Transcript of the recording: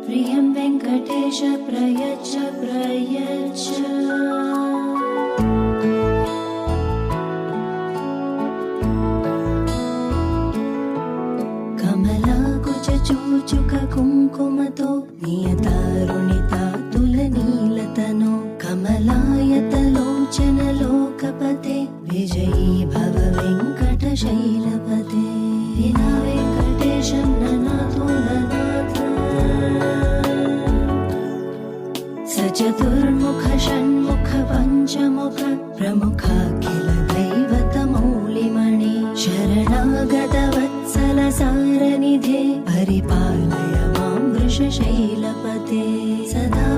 प्रियं वेङ्कटेश प्रयच्छ प्रयच्छ। कमलाकुचूचुक कुङ्कुमतो नियतारुणिता तुलनीलतनो कमलायतलोचन लोकपते विजयी भव वेङ्कटशैलपते। विना वेङ्कटेशं ननाथो ननाथ स चतुर्मुख षण्मुख पञ्चमुख प्रमुखाखिल दैवतमौलिमणि शरणागतवत्सल सारनिधे परिपालय मां वृषशैलपते। सदा